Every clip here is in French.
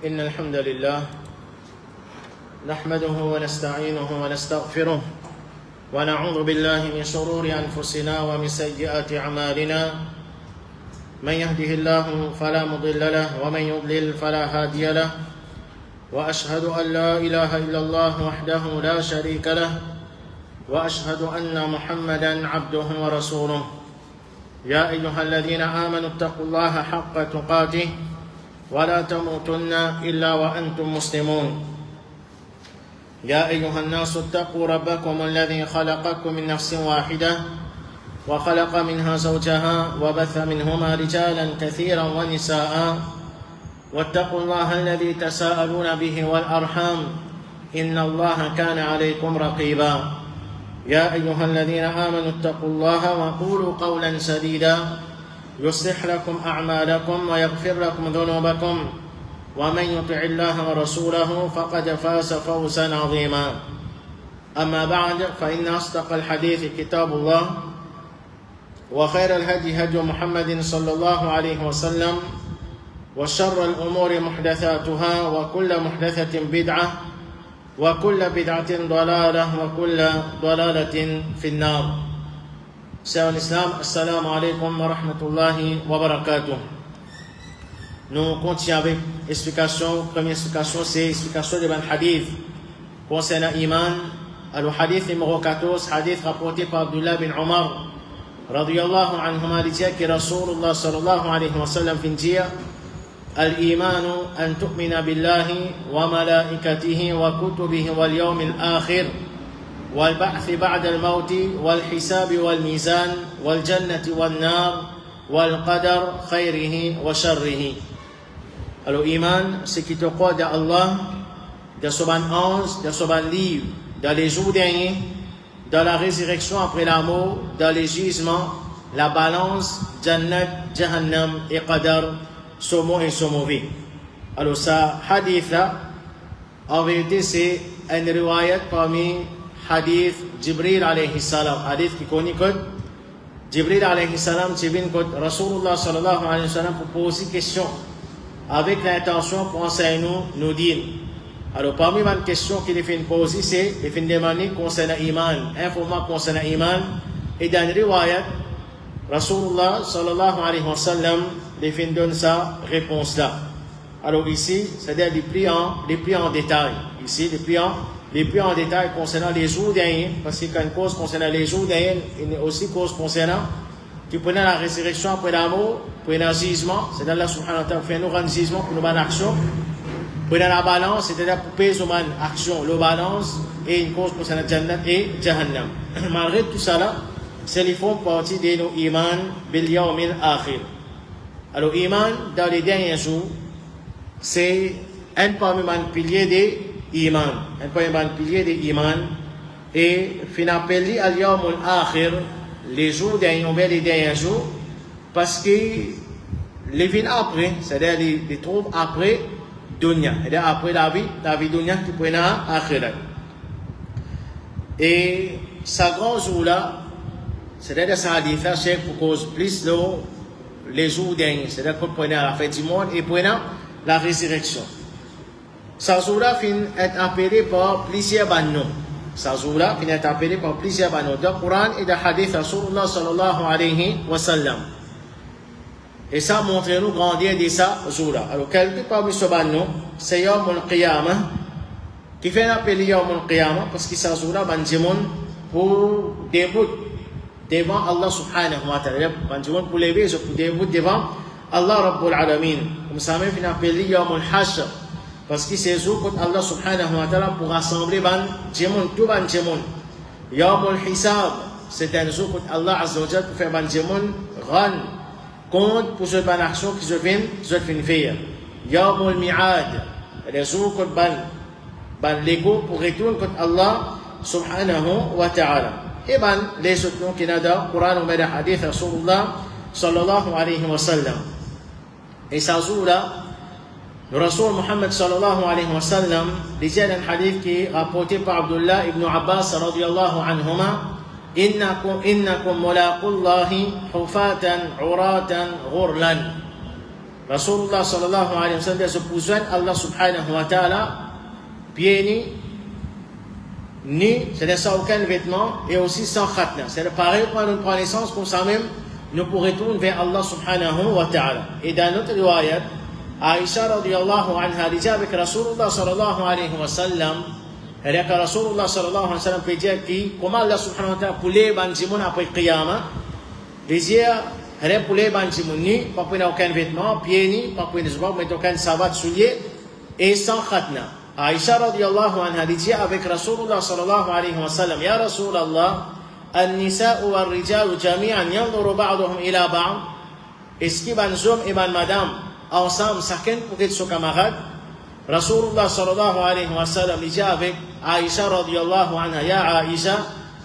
إن الحمد لله نحمده ونستعينه ونستغفره ونعوذ بالله من شرور أنفسنا ومن سيئات أعمالنا من يهده الله فلا مضل له ومن يضلل فلا هادي له وأشهد أن لا إله إلا الله وحده لا شريك له وأشهد أن محمدا عبده ورسوله يا أيها الذين آمنوا اتقوا الله حق تقاته ولا تموتن إلا وأنتم مسلمون يا أيها الناس اتقوا ربكم الذي خلقكم من نفس واحدة وخلق منها زوجها وبث منهما رجالا كثيرا ونساء واتقوا الله الذي تساءلون به والأرحام إن الله كان عليكم رقيبا يا أيها الذين آمنوا اتقوا الله وقولوا قولا سديدا يصلح لكم أعمالكم ويغفر لكم ذنوبكم ومن يطع الله ورسوله فقد فاز فوزا عظيما أما بعد فإن أصدق الحديث كتاب الله وخير الهدي هدي محمد صلى الله عليه وسلم وشر الأمور محدثاتها وكل محدثة بدعة وكل بدعة ضلالة وكل ضلالة في النار. Chers l'Islam, assalamu alaikum wa rahmatullahi wa barakatuh. Nous continuons avec explication. Première explication, c'est l'explication de ban hadith concernant Iman. Le hadith numéro 14, hadith rapporté par Abdullah bin Omar radiyallahu anhuma, dit que Rasulullah sallallahu alayhi wa sallam fin dire الإيمان أن تؤمن بالله وملائكته وكتبه واليوم الآخر والبعث بعد الموت والحساب والميزان والجنة والنار والقدر خيره وشره. Alors iman, c'est qui te croit d'Allah, de son ange, de son livre, dans les jours derniers, dans la résurrection après la mort, dans les jugements, la balance, Jannat, Jahannam et Qadar, son bon et son mauvais. Alors ça, hadith là, en vérité c'est un riwayat parmi hadith Jibril alayhi salam. Hadith qui connaît que Jibril alayhi salam, c'est bien que Rasulullah sallallahu alayhi wa sallam pour poser question avec l'intention pour enseigner nous dire. Alors parmi les questions qu'il a fait poser, c'est il fait demander concernant Iman, information concernant Iman, et dans le riwayat Rasulullah sallallahu alayhi wa sallam les fin donne sa réponse là. Alors ici, c'est-à-dire les prix en détail. Ici, les prix en détail concernant les jours derniers, parce qu'il y a une cause concernant les jours derniers, il y a aussi une cause concernant qui prenait la résurrection après la mort, prenait le jugement, c'est-à-dire Allah subhanahu wa ta'ala fait nous rendre jugement pour nous bonnes actions, prenait la balance, c'est-à-dire pour payer nos bonnes actions, le balance, et une cause concernant Jannat et Jahannam. Malgré tout ça là, c'est les font partie de nos iman bil yawmil akhir. Alors, Iman, dans les derniers jours, c'est un parmi les piliers de Iman. Un parmi les piliers de Iman. Et, finalement, al-yawmul akhir, les jours derniers, les derniers jours, parce que les vies après, c'est-à-dire les trouvent après dunya, c'est-à-dire après la vie dunya qui prend à akhirat. Et, ce grand jour-là, c'est-à-dire ça a dit ça, c'est pour cause plus les jours derniers, c'est-à-dire qu'on prenait à la fin du monde et prenant la résurrection. Ce jour-là finit être appelé par plusieurs noms. Ce jour-là finit être appelé par plusieurs noms. Dans le Coran et dans le hadith Rasulullah sallallahu alayhi wa sallam. Et ça montre nous grandir de ce jour-là. Alors, quelque parmi ce noms, c'est Yawmul Qiyamah, qui fait appeler Yawmul Qiyamah, parce que ce jour-là, pour début devant Allah subhanahu wa ta'ala, pour lever pour debout devant Allah Rabbul Alamin. Comme ça même il appelle Yawmul Hashr, parce que c'est jour que Allah subhanahu wa ta'ala pour rassembler tout ban djemon. Yawmul Hisab, c'est un jour que Allah azza wa jalla pour faire ban djemon rendre compte pour cette bonne action qui se viennent faire. Yawmul Mi'ad, le jour que ban l'ego pour retourner contre Allah subhanahu wa ta'ala. Et les autres noms qui n'ont dans le Coran ou dans le hadith Rasulullah sallallahu alayhi wa sallam. Et ce jour-là, le Rasul Muhammad sallallahu alayhi wa sallam disait dans un hadith qui est rapporté par Abdullah ibn Abbas radiyallahu anhuma, innakum mulaqullahi hufatan uratan ghurlan. Rasulullah sallallahu alayhi wa sallam se poussent Allah subhanahu wa ta'ala pieds ni, c'est-à-dire sans aucun vêtement et aussi sans khatna. C'est pareil quand on prend naissance, comme ça même nous pourrons retourner vers Allah subhanahu wa ta'ala. Et dans notre riwayat, Aïcha radiyallahu anha dit avec Rasulullah sallallahu alayhi wa sallam, et que Rasulullah sallallahu alayhi wa sallam peut dire comment Allah subhanahu wa ta'ala pour les bandimons après Qiyamah, dire pour les bandimons ni, pas pour aucun vêtement, pieds ni, pas pour aucun savate soulier et sans khatna. Aïcha radiyallahu anha dit avec Rasulullah sallallahu alayhi wa sallam, Ya Rasulallah, النساء والرجال جميعا ينظر بعضهم إلى بعض. Est-ce que les hommes et les madame ensemble, chacun pour être son camarade? Rasulullah sallallahu alayhi wa sallam dit avec Aïcha radiyallahu anha, Ya Aïcha,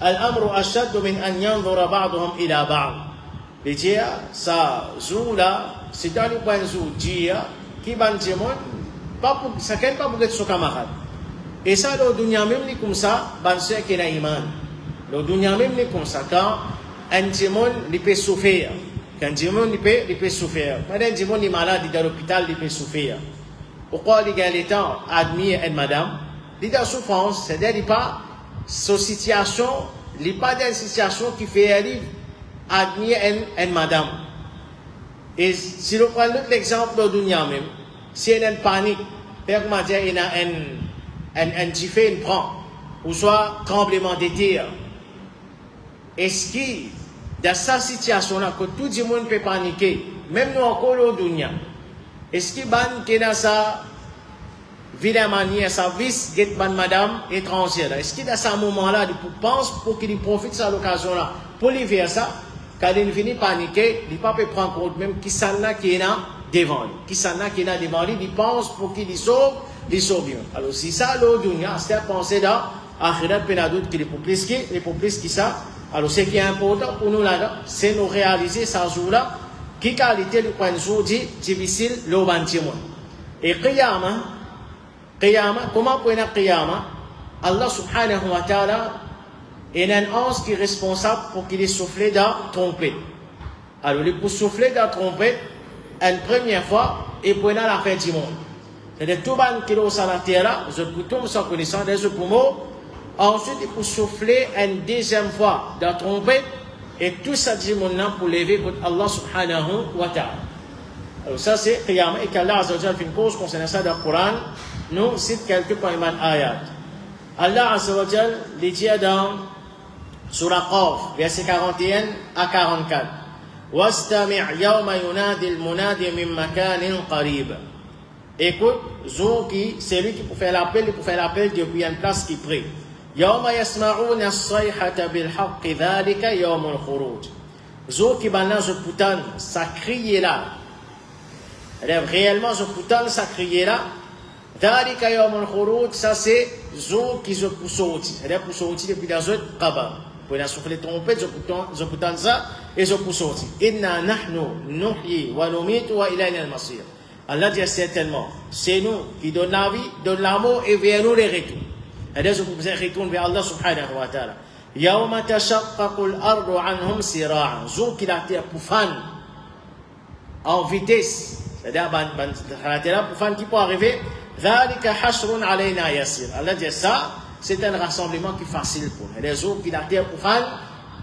الأمر أشد من أن ينظر بعضهم إلى بعض. Il dit ça zoula, c'est dans le point zou dia qui ban demon pas pour chacun pas pour être son camarade. Et ça le dunya même ni comme ça, ban c'est qu'il a iman. Le dunya même n'est comme ça. Quand un démon peut souffrir, quand un démon peut souffrir, quand un démon est malade dans l'hôpital, il peut souffrir. Pourquoi il y a le temps admis une madame, il y a souffrance, c'est-à-dire pas cette situation, il n'y a pas d'une situation qui fait arriver admis une madame. Et si l'on prend l'exemple de dunya même, si il y a une panique, par dire il y a un tifé, une prend, ou soit tremblement de terre. Est-ce que dans cette situation-là, que tout le monde peut paniquer, même nous encore au dunya, est-ce que ban qui dans sa vilaine manière, sa vice, get ban madame étrangère, est-ce que dans ce moment-là, il pense pour qu'il profite de cette occasion-là, pour lui faire ça, quand il finit paniquer, il ne peut pas prendre compte même qui s'en a qui est là devant lui, qui s'en a qui est là devant lui, il pense pour qu'il sauve bien. Alors si ça, le dunya, c'est à penser dans Akhirat, il y a d'autres qui les pour plus qui ça. Alors, ce qui est important pour nous là, c'est nous réaliser ce jour-là, qui qualité le point de jour dit difficile, le bâtiment. Et Qiyamah, comment pour une Qiyamah, Allah subhanahu wa ta'ala est un ange qui est responsable pour qu'il ait soufflé dans la trompette. Alors, il peut souffler dans la trompette une première fois et pour la fin du monde. C'est-à-dire, tout le monde qui est au la terre, je peux tomber sans connaissance des poumons. Ensuite, il faut souffler une deuxième fois dans la trompette et tout ça dit mon nom pour lever contre Allah subhanahu wa ta'ala. Alors ça c'est Qiyamah et qu'Allah azza wa jalla fait une cause concernant ça dans le Coran. Nous cite quelques poèmes ayat. Allah azza wa jalla les dit dans Surah Qaf, verset 41 à 44. وَاسْتَمِعْ يَوْمَ يُنَادِ الْمُنَادِ مِنْ مَكَانٍ قَرِيبٍ. Écoute, Zouki, c'est lui qui peut faire l'appel depuis une place qui prie. يوم يسمعون الصيحة بالحق ذلك يوم الخروج. Zouki bana je putain ça crier là. Réellement je putain ça crier là. ذلك يوم الخروج ça c'est Zouki je pousse outil. C'est-à-dire pousse outil depuis dans autre qabr. Pour la souffler trompette je putain ça et je pousse outil. Inna nahnu nuhyi wa numitu wa ilayna al-masir. Allah dit certainement, c'est nous qui donnons la vie, donnons l'amour et vers nous les retours. C'est-à-dire que vous retournez vers Allah subhanahu wa ta'ala. Yawma tashaqqaqu al-ardu anhum sira'an. Jour qui la terre pour fan en vitesse. C'est-à-dire la terre pour fan qui peut arriver. Dhalika hashrun alayna yasir. Allah dit ça, c'est un rassemblement qui est facile pour nous. C'est-à-dire jour qui la terre pour fan,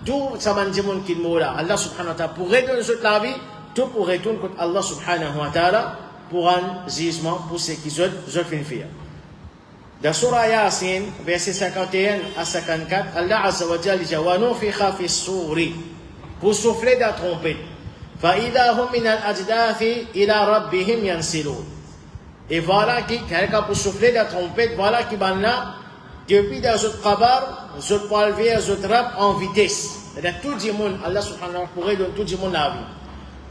tout ça m'a dit mon qui mourra. Allah subhanahu wa ta'ala pour redonner la vie, tout pour retourner contre Allah subhanahu wa ta'ala. Pour un jugement pour ceux qui veulent faire. Dans Surah Yasin, verset 51 à 54, Allah Azza wa Jalla dit wa nufikha fi s-suri, pour souffler de la trompette. Fa idha hum min al-ajdathi ila rabbihim yansilun. Et voilà qui, quand pour souffler de la trompette, voilà qui ban là, depuis dans ce qabar, je peux lever, je trappe en vitesse. C'est-à-dire tout le monde, Allah subhanahu wa ta'ala pourrait donner tout le monde la vie.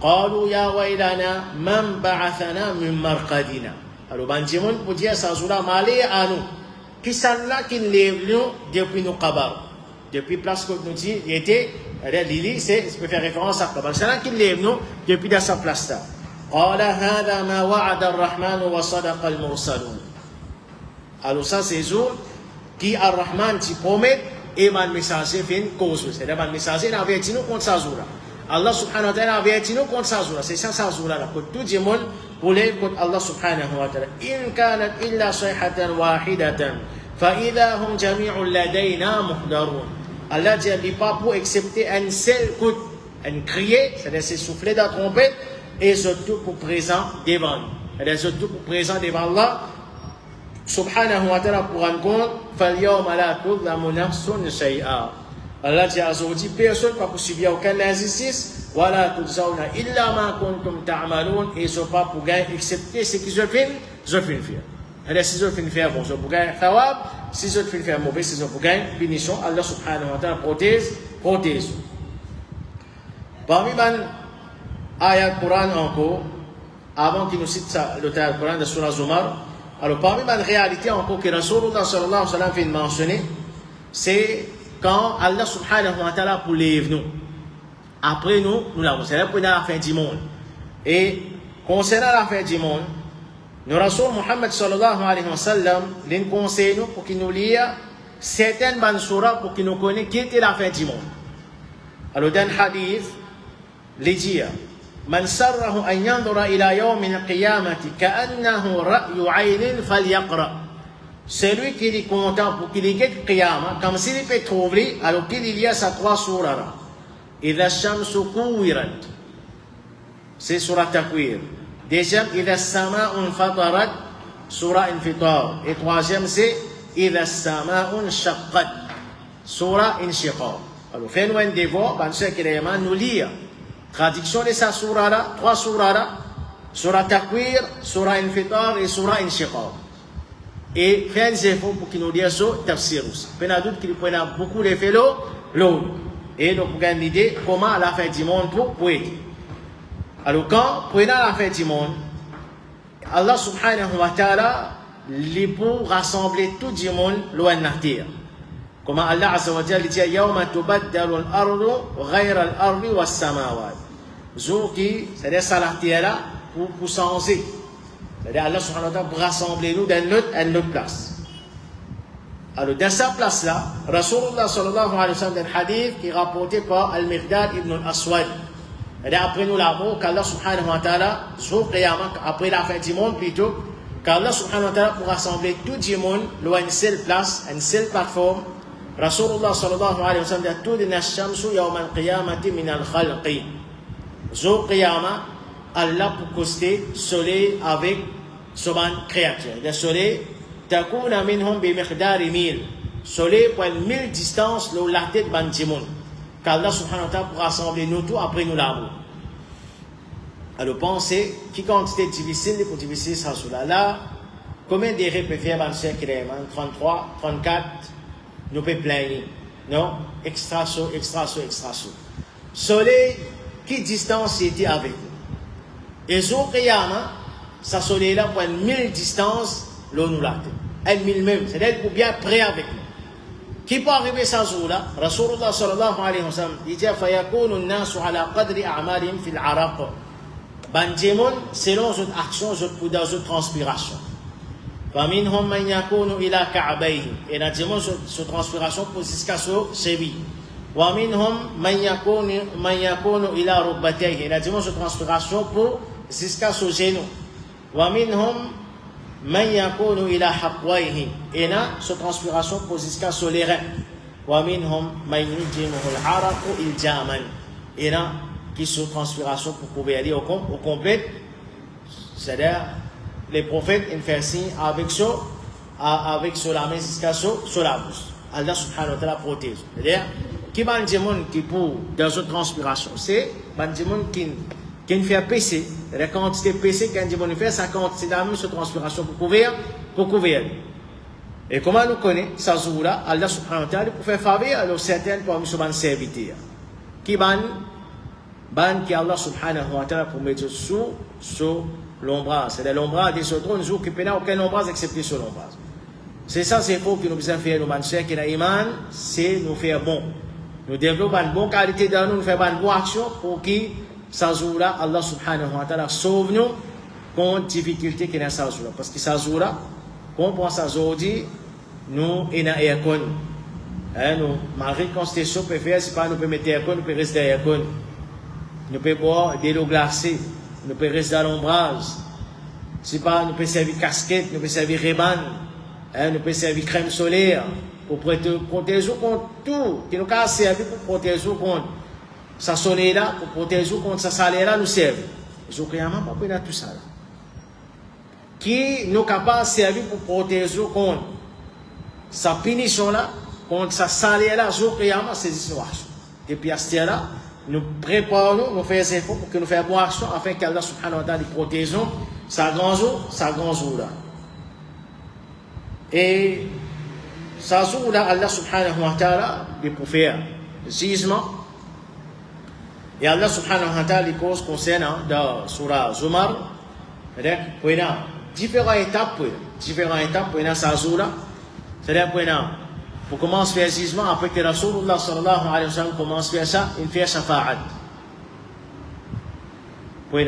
قالوا يا ويلنا من بعثنا من مرقدنا. Alors Benjamin pour dire ça jour-là malé à nous qui sont là qui lève nous depuis nos qabar, depuis place que nous dit il était Lili, c'est peut faire référence à qabar, c'est là qui lève nous depuis dans sa place là. قال هذا ما وعد الرحمن وصدق المرسلون. Alors ça c'est jour qui Ar-Rahman qui promet et man messager fait une cause, c'est-à-dire man messager n'a averti nous contre ça jour-là. Allah subhanahu wa ta'ala avertit nous contre ça jour là. C'est ça jour là pour tout le monde pour les contre Allah subhanahu wa ta'ala. In kanat illa sayhatan wahidatan fa idha hum jami'un ladayna muhdarun. Allah dit pas pour accepter un seul coup, un crier, c'est-à-dire c'est souffler de la trompette et surtout pour présent devant nous. C'est-à-dire surtout pour présent devant Allah subhanahu wa ta'ala pour rendre compte fal yawma la tudlamu nafsun shay'a. Allah dit aujourd'hui, personne ne peut subir aucune injustice. Voilà, tout ça, on a illa ma kuntum ta'malun, et ils ne sont pas pour gagner, excepté ce qu'ils ont fait, ils ont fait faire. Alors, si ils ont fait faire, bon, ils ont pour gagner thawab, si ils ont fait faire mauvais, ils ont pour gagner punition. Allah subhanahu wa ta'ala protège. Parmi les ayats Coran encore, avant qu'il nous cite ça, le Coran de Surah Zumar, alors parmi les réalités encore que Rasulullah sallallahu alayhi wa sallam vient de mentionner, c'est quand Allah subhanahu wa ta'ala pour lève nous. Après nous l'avons. C'est là pour la fin du monde. Et concernant la fin du monde, nous Rasul Muhammad sallallahu alayhi wa sallam, nous conseille nous pour qu'il nous lise certaines bonnes surahs pour qu'il nous connaisse qui était la fin du monde. Alors dans le hadith, il dit Man sarrahu an yandura ila yawm al-qiyamati ka'annahu ra'yu 'aynin falyaqra. Celui qui est content pour qu'il ait le qiyamah, comme s'il peut trouver, alors qu'il y a sa 3 surahs. Idha shamsu kuwirat. C'est surah takwir. Deuxième, Idha sama'un fatarat. Surah infitar. Et troisième, c'est Idha sama'un shaqqat. Surah inshiqaq. Alors, fais-nous un devoir, parce que nous lire. Traduction de sa surah là, 3 surahs là. Surah takwir, surah infitar et surah inshiqaq. Et faire des efforts pour qu'il nous dise ça, tafsir aussi. Il y a d'autres qui prennent beaucoup de félos, l'autre. Et donc, vous avez une idée comment à la fin du monde pour être. Alors, quand prenez la fin du monde, Allah subhanahu wa ta'ala, il pour rassembler tout le monde loin de la terre. Comment Allah azza wa jalla dit Yawma tubaddalu al-ardu ghayra al-ardi was-samawat. Jour qui, c'est-à-dire ça la terre là, pour changer. C'est-à-dire Allah subhanahu wa ta'ala pour rassembler nous à notre place. Alors dans sa place-là, Rasulullah sallallahu alayhi wa sallam, dans un hadith qui est rapporté par Al-Miqdad ibn al-Aswad. C'est-à-dire après nous l'avons, qu'Allah subhanahu wa ta'ala, jour qiyamah, après la fin du monde plutôt, qu'Allah subhanahu wa ta'ala pour rassembler tout le monde, à une seule place, à une seule plateforme. Rasulullah sallallahu alayhi wa sallam dit tout de Nashamsu yawm al-qiyamati min al-khalqi. Jour qiyamah, Allah pour coster soleil avec son créature. Le soleil, takuna minhum bi miqdari 1000. Soleil pour 1000 distance là la tête ban timon. Qu'Allah subhanahu wa ta'ala pour rassembler nous tout après nous là. Alors pensez qui quantité difficile pour diviser ça sur là. Combien de peut faire 25 km 33, 34 nous peut plaindre. Non, extra saut. Soleil qui distance était avec nous. Et jour qiyamah, ça soleil là pour 1000 distance, l'eau nous l'a. 1000 même, c'est-à-dire pour bien près avec nous. Qui peut arriver ce jour-là? Rasulullah sallallahu alayhi wa sallam, il dit fayakunu an-nasu ala qadri a'malihim fil araq. Bandimon, selon votre action, votre poudre, votre transpiration. Faminhum man yakunu ila ka'bayhi. Et la dimon, cette transpiration pour jusqu'à ce cheville. Waminhum man yakunu ila rukbatayhi. Et la dimon, cette transpiration pour jusqu'à ce genou. Waminhum man yakunu ila haqwayhi. Et là, cette transpiration pour jusqu'à ce les reins. Waminhum man yujjimuhu al-araqu iljaman. Et là, qui sont transpiration pour pouvoir aller au complet. C'est-à-dire, les prophètes, ils font signe avec ça, la main jusqu'à ça, sur la bouche. Allah subhanahu wa ta'ala protège. C'est-à-dire, qui va dire qui pour dans une transpiration, c'est un monde qui fait péché. La quantité de péché qu'un démon fait, sa quantité d'âme sur transpiration pour couvrir. Et comment nous connaissons ça jour-là, Allah subhanahu wa ta'ala pour faire faveur à certains parmi ses serviteurs. Qui qui Allah subhanahu wa ta'ala pour mettre sous l'ombrage. C'est l'ombrage des autres, nous occupons aucun ombrage excepté sur l'ombrage. C'est ça, c'est pour que nous puissions faire nos manchers qui iman, c'est nous faire bon. Nous développons une bonne qualité dans nous, nous faisons une bonne action pour que ça jour-là, Allah subhanahu wa ta'ala sauve nous contre difficulté qui est dans ça jour-là. Parce que ça jour-là, quand on pense à aujourd'hui, nous, on a aircon. Nous, malgré qu'on se chauffe, c'est pas nous pouvons mettre aircon, nous pouvons rester aircon. nous pouvons boire de l'eau glacée, nous pouvons rester à l'ombrage. Si pas, nous pouvons servir casquette, nous pouvons servir réban, nous pouvons servir crème solaire pour protéger contre tout. Qui nous a servi pour protéger contre sa soleil là, pour protéger contre sa salaire là, nous servons. Je ne crois pas tout ça là. Qui nous capable de servir pour protéger contre sa punition là, contre sa salaire là, je crois c'est l'histoire. Depuis à ce là, nous préparons, nous faisons des efforts pour que nous fassions bonne action afin qu'Allah subhanahu wa ta'ala protège sa grand jour là. Et sa jour là, Allah subhanahu wa ta'ala, pour faire jugement. Et Allah subhanahu wa ta'ala, les causes concernant dans Surah Zumar, pour différentes étapes pour sa jour là. C'est-à-dire pour commencer à faire jugement, après que Rasulullah sallallahu alayhi wa sallam commence à faire ça, il fait shafa'at. Pour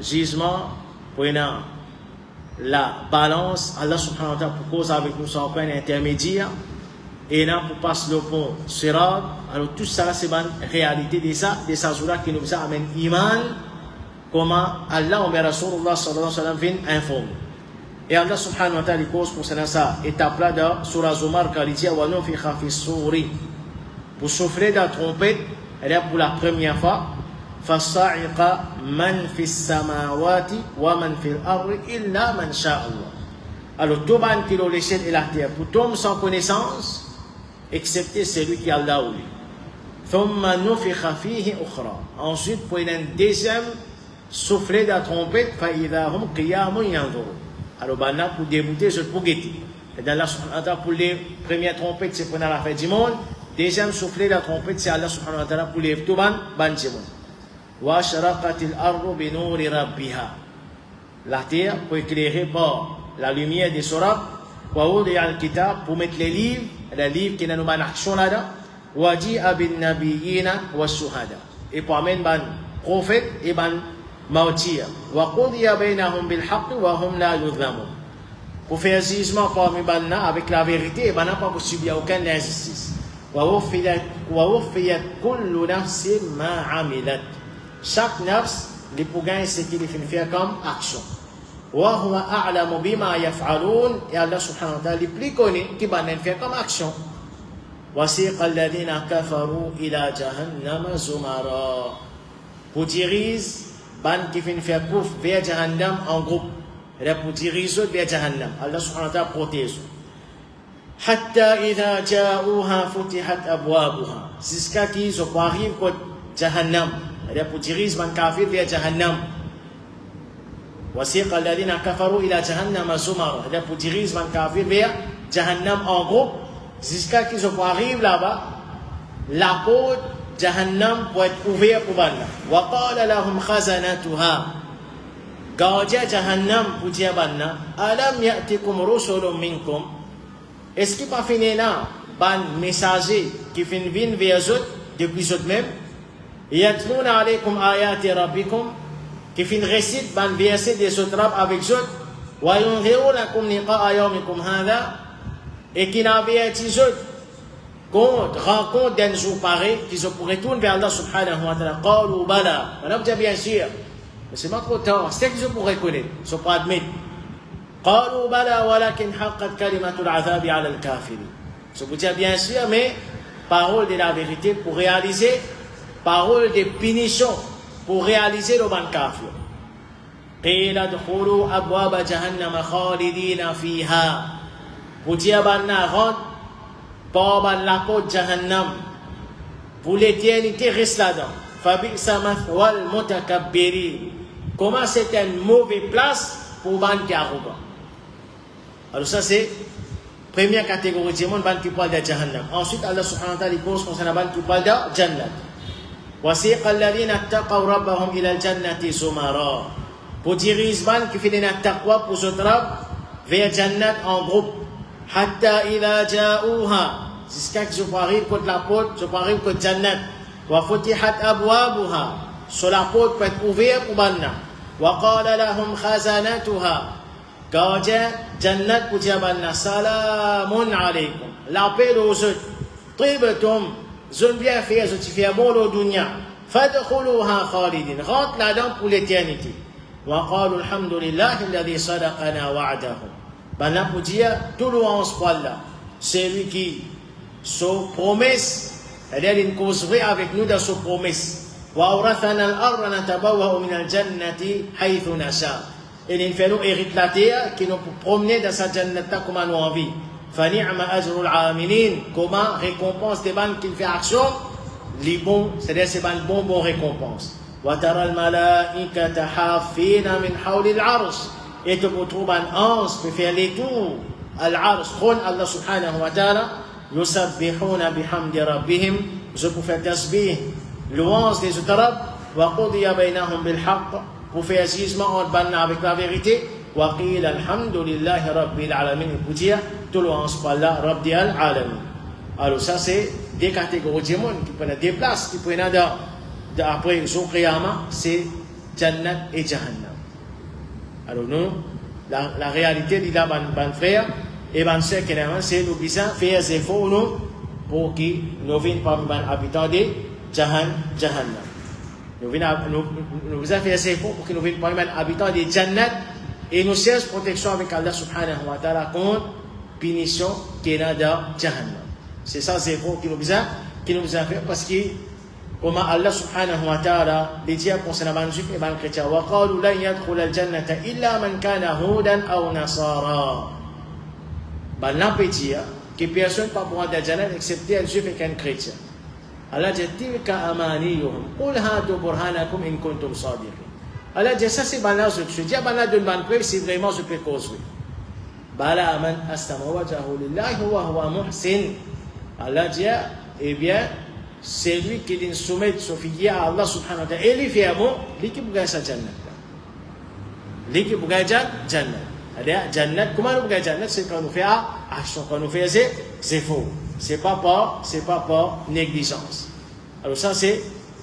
jugement, pour la balance, Allah subhanahu wa ta'ala propose avec nous sans point intermédiaire, et là pour passer le pont sirat. Alors tout ça c'est une réalité de sa jour-là qui nous amène iman, comment Allah ou Rasulullah sallallahu alayhi wa sallam vient informer. Et Allah subhanahu wa ta'ala cause concernant ça, étape là dans Surah Zumar, quand il dit wa nufikha fi s-suri, pour souffler dans la trompette, elle est pour la première fois, fasa'iqa man fi s-samawati wa man fi al-ardi illa man sha'a Allah. Alors tout le monde qui est le ciel et la terre, pour tomber sans connaissance, excepté celui qui a Allah ou lui. Thumma nufikha fihi ukhra. Ensuite, pour une deuxième souffler dans la trompette, fa idha hum qiyamun yanzurun. Alors, pour débouter, je pour guetter. Et dans Allah subhanahu wa ta'ala, pour les premières trompettes, c'est pour la fête du monde. Deuxième soufflet de la trompette, c'est Allah subhanahu wa ta'ala pour les tout ban du monde. Wa sharaqatil ardu bi nuri rabbiha. La terre pour éclairer par la lumière des surahs. Wa wudi'a al-kitab pour mettre les livres qui nous ban action là-dedans. Wa ji'a bin nabiyina wa shuhada. Et pour amener ban prophète et ban Mautia. Wa qudiya bainahum bil haqq wa hum la yuzlamun. Pour faire jugement parmi banna avec la vérité, et banna pas pour subir aucune injustice. Wa wuffiyat kullu nafsin ma amilat. Chaque nafs, les pour gagner ce qu'il fait faire comme action. Wa huwa a'lamu bima yaf'alun. Et Allah subhanahu wa ta'ala, les plus connus qui banna faire comme action. Wasiqa alladhina kafaru ila jahannama zumara. Pour diriger ban qui fait faire couf vers Jahannam en groupe. Et pour diriger vers Jahannam. Allah subhanahu wa ta'ala protège. Hatta idha ja'uha futihat abwabuha. Jusqu'à qu'ils arrivent à Jahannam. Et pour diriger ban kafir vers Jahannam. Wasiqa alladhina kafaru ila Jahannam zumara. Et pour diriger ban kafir vers Jahannam en groupe. Jusqu'à qu'ils arrivent là-bas. La porte Jahannam pour être ouvert pour banna. Wa qala lahum khazanatuha. Gardien Jahannam pour dire banna, alam ya'tikum rusulun minkum. Est-ce qu'il pas fini là, ban messager qui fin vin vers eux depuis eux même, yatluna alaykum ayati rabbikum, qui fin récite ban verset des autres avec eux, wa yunzirunakum liqa'a yawmikum hadha, et qui n'avertit eux rencontre d'un jour pareil, qu'ils se retournent vers Allah subhanahu wa ta'ala. Qalu bala. On a bien sûr. Mais c'est pas trop tard. C'est qu'ils se pourraient connaître. Ils ne sont pas admis. Qalu bala walakin haqqat kalimatul azabi ala al-kafirin. Je vous dis bien sûr, mais parole de la vérité pour réaliser, parole de punition pour réaliser le ban kafir. Qila dkhulu abwaba jahannama khalidina fiha. Pour dire banna rentre par la porte Jahannam pour l'éternité reste là-dedans. Fabi'sa mathwal mutakabbirin. Comment c'est une mauvaise place pour ban qui arrogant. Alors ça c'est première catégorie de monde ban qui parle de Jahannam. Ensuite Allah subhanahu wa ta'ala pose concernant ban qui parle de Jannat. Wasiqa alladhina ittaqaw rabbahum ila al-jannati zumara. Pour diriger ban qui fait des taqwa pour se trap vers Jannat en groupe. Hatta idha ja'uha. Jusqu'à ce que je arrive contre la porte, je arrive contre Jannat. Wa futihat abwabuha. Sur la porte peut être ouverte pour banna. Wa qala lahum khazanatuha. Gardien Jannat pour dire banna. Salamun alaykum. L'appel aux autres. Tribetum. Je viens faire, je te fais bon au dunya. فادخلوها خالدين. Rentre là-dedans pour l'éternité. وقالوا الحمد لله الذي صدقنا وعده. Ben là pour dire, tout louange pour Allah. C'est lui qui, sa promesse, c'est-à-dire une cause vraie avec nous dans sa promesse. وأورثنا الأرض نتبوأ من الجنة حيث نشاء. Et il fait nous hériter la terre qui nous promener dans sa jannata comme nous envie. فنعم أجر العاملين. Comment récompense des banques qui fait action? Les bons, c'est-à-dire c'est ban bon récompense. وترى الملائكة حافين من حول العرش. Et tu retrouves un ange qui fait les tours à l'arsh, trône Allah subhanahu wa ta'ala. يسبحون بحمد ربهم. Je peux faire tasbih, louange des autres rabbes. وقضي بينهم بالحق. Pour faire jugement entre banna avec la vérité. وقيل الحمد لله رب العالمين. Pour dire tout louange pour Allah Rabbi al-Alamin. Alors ça c'est des catégories de monde qui prennent des places, qui prennent après le jour Qiyamah, c'est Jannat et Jahannam. Alors nous, la réalité de la ban frère et ban sœur, c'est nous besoin faire des efforts nous pour que nous venions parmi les habitants de Jahannam. Nous besoin faire des efforts pour que nous venions parmi les habitants de Jannat et nous cherchons protection avec Allah subhanahu wa ta'ala contre punition qui est dans Jahannam. C'est ça, c'est efforts qui nous besoin faire parce que comme Allah subhanahu wa ta'ala les dit concernant les juifs et les chrétiens وقالوا لن يدخل الجنة إلا من كان هودا أو نصارى. Ben là peut dire que personne ne peut pouvoir dans la Jannah excepté un juif et un chrétien. Allah dit تلك أمانيهم قل هاتوا برهانكم إن كنتم صادقين. Allah dit ça c'est banal ce que je dis banal de ban preuve si vraiment je peux causer. بلى من أسلم وجهه لله وهو محسن. Allah dit eh bien c'est lui qui dit soumet son fille à Allah subhanahu wa ta'ala et lui fait bon lui qui bouge sa jannat lui qui bouge jannat c'est-à-dire jannat comment nous bouge jannat c'est quand nous fait action quand nous fait c'est faux c'est pas par négligence. Alors ça c'est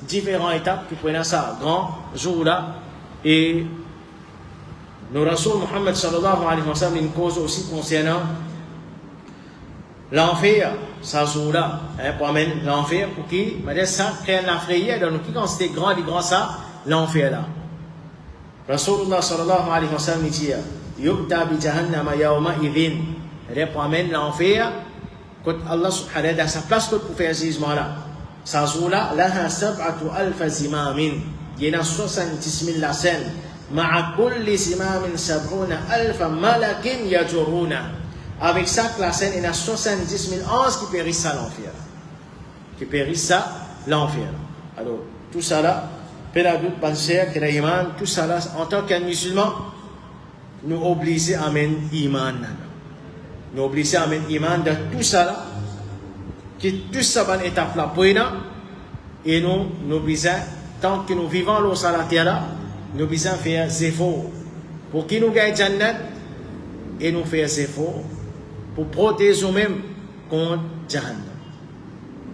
différentes étapes qui prennent ça grand jour là et nous Rasoul Muhammad sallallahu alayhi wa sallam une cause aussi concernant l'enfer, ça joue là, pour amener l'enfer, pour qui, ça crée la frayeur dans nous, qui quand c'était grand ça, l'enfer là. Rasulullah sallallahu alayhi wa sallam dit, yubta bi jahannama yawma idhin, pour amener l'enfer, quand Allah subhanahu wa ta'ala, sa place pour faire ce jugement là. Ça joue là, laha sab'atu alfa zimamin, il y a 70 000 la scène, ma'a kulli zimamin sab'una alfa malakin yajuruna. Avec ça, la scène, il y a 70 000 anges qui périssent à l'enfer. Qui périssent à l'enfer. Alors, tout ça là, pédagogue, penseur, créaïman, tout ça là, en tant qu'un musulman, nous obligons à amener iman. Nous obligons à amener iman de tout ça là, qui tout ça va étape là pour nous, et nous obligons, tant que nous vivons l'eau sur la terre là, nous obligons faire des efforts pour qu'il nous gagne Jannat et nous faire des efforts pour protéger nous-mêmes contre Jahannam.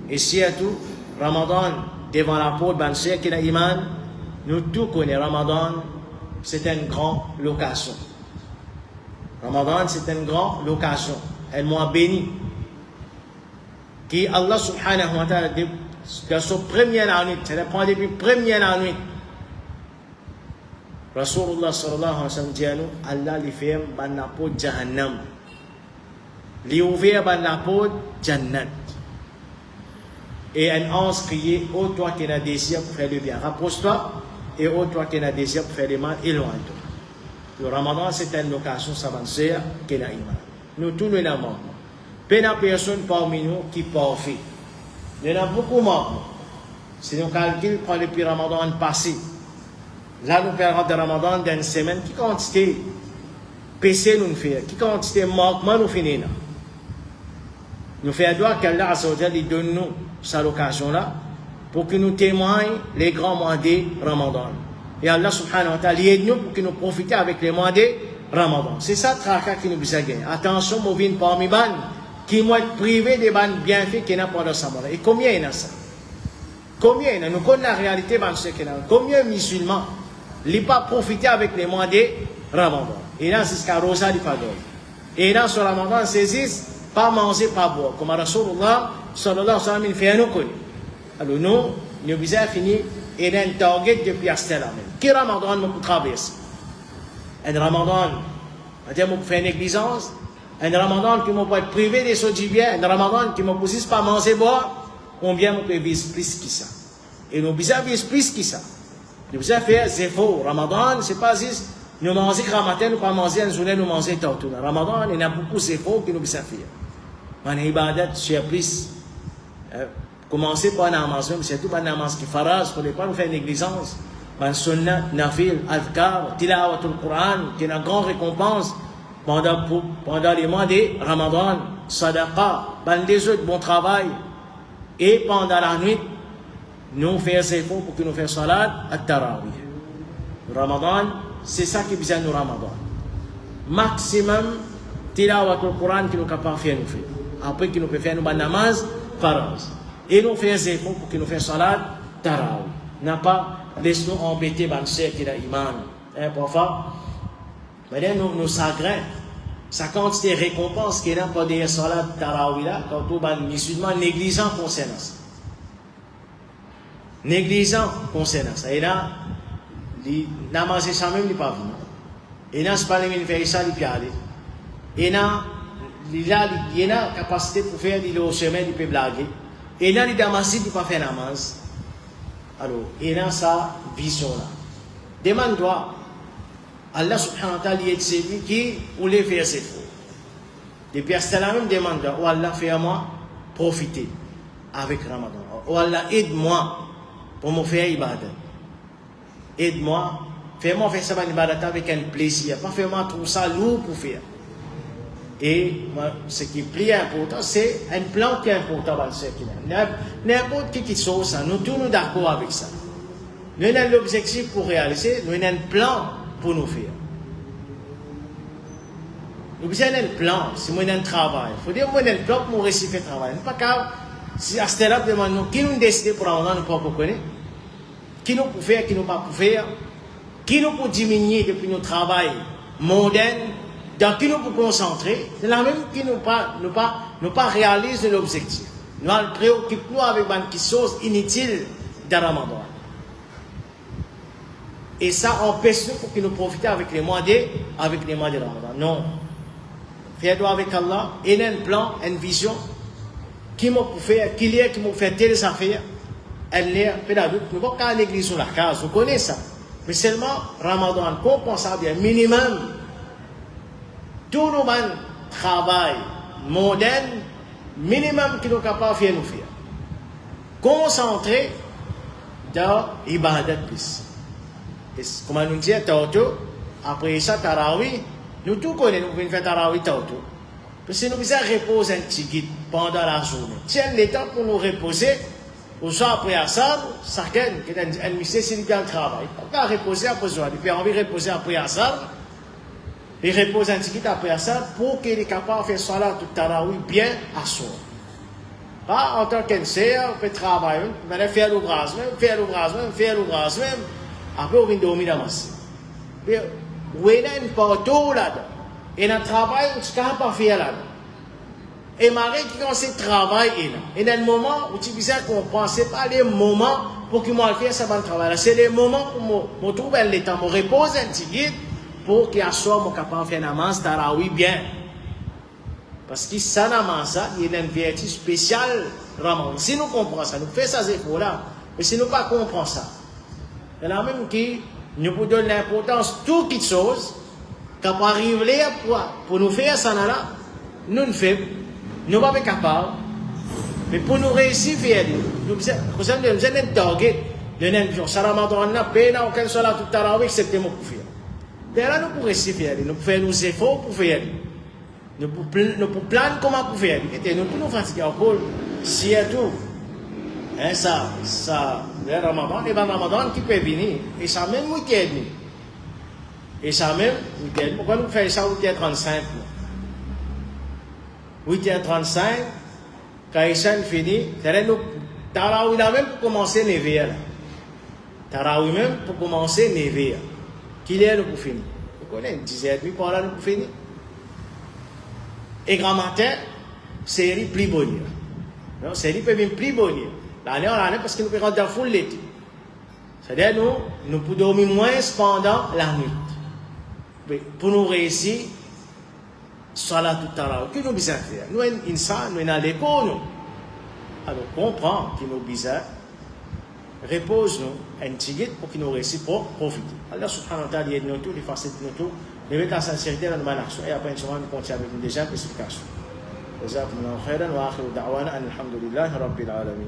Et surtout, Ramadan, devant la porte, Banser qui a iman, nous tous connaissons Ramadan, c'est une grande location. Ramadan, c'est une grande location. Un mois béni. Qui Allah subhanahu wa ta'ala, dans son premier année, c'est-à-dire depuis la première année, Rasulullah sallallahu alayhi wa sallam dit à nous, Allah lui fait la porte Jahannam. Lui ouvert la porte Jannat. Et un ange criait, ô toi qui as désir pour faire le bien, rapproche-toi, et ô toi qui as désir pour faire le mal, éloigne-toi. Le Ramadan, c'est une occasion s'avancer qui est iman. Nous tous nous l'avons. Peu de personnes parmi nous qui parfait. Il y en a beaucoup morts. Si nous calculons, prend depuis Ramadan passé. Là, nous perdons de Ramadan dans une semaine. Qui quantité péché nous fait? Qui quantité manquement nous finit? Nous faisons droit qu'Allah donne nous cette occasion-là pour que nous témoignons les grands mois de Ramadan. Et Allah subhanahu wa ta'ala aide nous pour que nous profitions avec les mois de Ramadan. C'est ça le travail qui nous besoin de gagner. Attention, nous venons parmi les bannes qui vont être privés des bannes bienfaits qui n'ont pas de ça. Et combien il y en a ça? Combien il y en a? Nous connaissons la réalité de ce qu'il y a. Combien de musulmans n'ont pas profité avec les mois de Ramadan? Et là, c'est ce qu'a Rosa dit pas d'or. Et là, sur Ramadan, saisissent pas manger, pas boire. Comme Rasulullah sallallahu alayhi wa sallam, il fait un nous. Alors nous, nous avons fini et un target depuis Astel même. Qui Ramadan nous traverse? Un Ramadan, c'est-à-dire nous faire négligence, un Ramadan qui m'a pas être privé des choses du bien, un Ramadan qui m'a pas pas manger boire, combien nous peut vivre plus que ça? Et nous besoin vivre plus que ça. Nous besoin faire des efforts. Ramadan, c'est pas juste nous manger grand matin, nous pas manger une journée, nous manger tout. Ramadan, il y a beaucoup d'efforts que nous besoin faire. Man ibadat c'est plus. Commencer par namaz, même surtout par namaz qui farage, pour ne pas nous faire négligence. Man sunnah, nafil, adhkar, tilawatul Quran, qui a une grande récompense pendant les mois de Ramadan, sadaqa, ban des autres bon travail. Et pendant la nuit, nous faisons des efforts pour que nous fassions salat à Tarawih. Ramadan, c'est ça qui besoin de Ramadan. Maximum, tilawatul Quran qui nous capable de faire nous faire. Après que nous pouvons faire nos namaz, faraj. Et nous faisons des efforts pour que nous fassions salat Tarawih. N'a pas laissé nous embêter par ceux qui ont iman. Parfois, nous sagrins. Ça quantité de récompense qui est là pour des salat Tarawih là, quand tout les musulmans négligents concernant ça. Négligent concernant ça. Et là, les namazés ça même, ils ne pas venir. Et là, c'est pas les faire ça, ils peuvent aller. Et là, il y a la capacité pour faire des chemin, ils peuvent blaguer. Et là, les damasés, ils ne peuvent pas faire namaz. Alors, et là, ça, vision là. Demande-toi, Allah subhanahu wa ta'ala, il est celui qui voulait faire ses faux. Depuis à la même demande, oh Allah, fais-moi profiter avec Ramadan. Oh Allah, aide-moi pour me faire ibadat. Aide-moi, fais-moi faire ça ibadat avec un plaisir. Pas fais-moi tout ça lourd pour faire. Et ce qui est plus important, c'est un plan qui est important dans ce qu'il y a. N'importe qui chose, nous tous nous d'accord avec ça. Nous avons l'objectif pour réaliser, nous avons un plan pour nous faire. Nous avons un plan, si nous avons un travail. Il faut dire que nous avons un plan pour nous réussir le travail. Pas car, si à ce stade-là, demandons qui nous décide pour avoir, nous ne pouvons pas connaître. Qui nous peut faire, qui nous ne peut pas faire. Qui nous peut diminuer depuis notre travail moderne. Dans qui nous pouvons concentrer, c'est la même qui nous pas réaliser l'objectif. Nous préoccupons avec des choses inutiles dans Ramadan. Et ça empêche nous pour que nous profitions avec les mois de Ramadan. Non. Fais-toi avec Allah, il y a un plan, une vision, qui m'a fait, qui m'a fait telles affaires, elle est pédagogique. Nous ne pouvons pas négliger sur la case, vous connaissez ça. Mais seulement Ramadan, compensable, un minimum. Tout le monde travail moderne, minimum qui nous capable de faire nous faire. Concentré dans l'ibadat plus. Et comme nous disons tantôt, après ça, Tarawih, nous tous connaissons, nous pouvons faire Tarawih tantôt. Parce que nous besoin reposer un petit guide pendant la journée. Tiens le temps pour nous reposer, ou soit après Assad, certains qui ont un monsieur c'est le travail. On va reposer après soir, puis on va reposer après Assad. Il repose un petit peu après ça pour qu'il est capable de faire salat tout Tarawih bien à soi. Pas en tant qu'enseignant, on peut travailler, on peut faire l'ouvrage même. Après, on vient dormir dans la masse. Il y a une partout là-dedans. Et dans le travail, on ne peut pas faire là-dedans. Et Marie qui commence à travailler là. Et dans le moment où tu disais qu'on ne pensait pas les moments pour que moi fasse ça dans le travail. C'est les moments où je trouve le temps, je repose un petit guide. Pour qu'il soit capable de faire namaz Tarawih bien. Parce que ça namaz, il y a une vertu spéciale Ramadan. Si nous comprenons ça, nous faisons ces efforts-là. Mais si nous ne comprenons pas ça, il y en a même qui nous donnent l'importance de toutes les choses, quand on arrive là pour nous faire ça, nous ne faisons, nous ne sommes pas capables. Mais pour nous réussir à faire, nous avons un target. Nous avons un jour, ça Ramadan, nous n'avons aucun salat tout Tarawih, c'est mon pour faire. Là, nous pouvons réussir à faire, nous pouvons faire nos efforts pour faire. Nous pouvons planer comment pour faire. Et nous pouvons nous fatiguer encore. Si et tout. Hein, ça, le Ramadan, et le Ramadan qui peut venir. Et ça même week-end. Et ça même week-end. Pourquoi nous faisons ça 8h35? 8h35, quand Ishan finit, nous Tarawih même pour commencer 9h. Tarawih même pour commencer 9h. Qu'il est pour finir. Vous connaissez, 10h30 par là, nous pour finir. Et grand matin, série plus bonne. Non, série peut même plus bonne. L'année en année, parce que nous pouvons rentrer dans full l'été. C'est-à-dire, nous pouvons dormir moins pendant la nuit. Mais pour nous réussir, salat tout à l'heure, que nous besoin faire? Nous, insan, nous, à l'école, nous. Alors, comprends que nous besoin, repose-nous, un petit pour que nous réussissons pour profiter. Allah subhanahu wa ta'ala, aide-nous tous, les facilités nous tous, les mettre en sincérité dans nos action. Et après, nous continuons avec une deuxième explication. جزاكم الله خيرا واخر دعوانا ان الحمد لله رب العالمين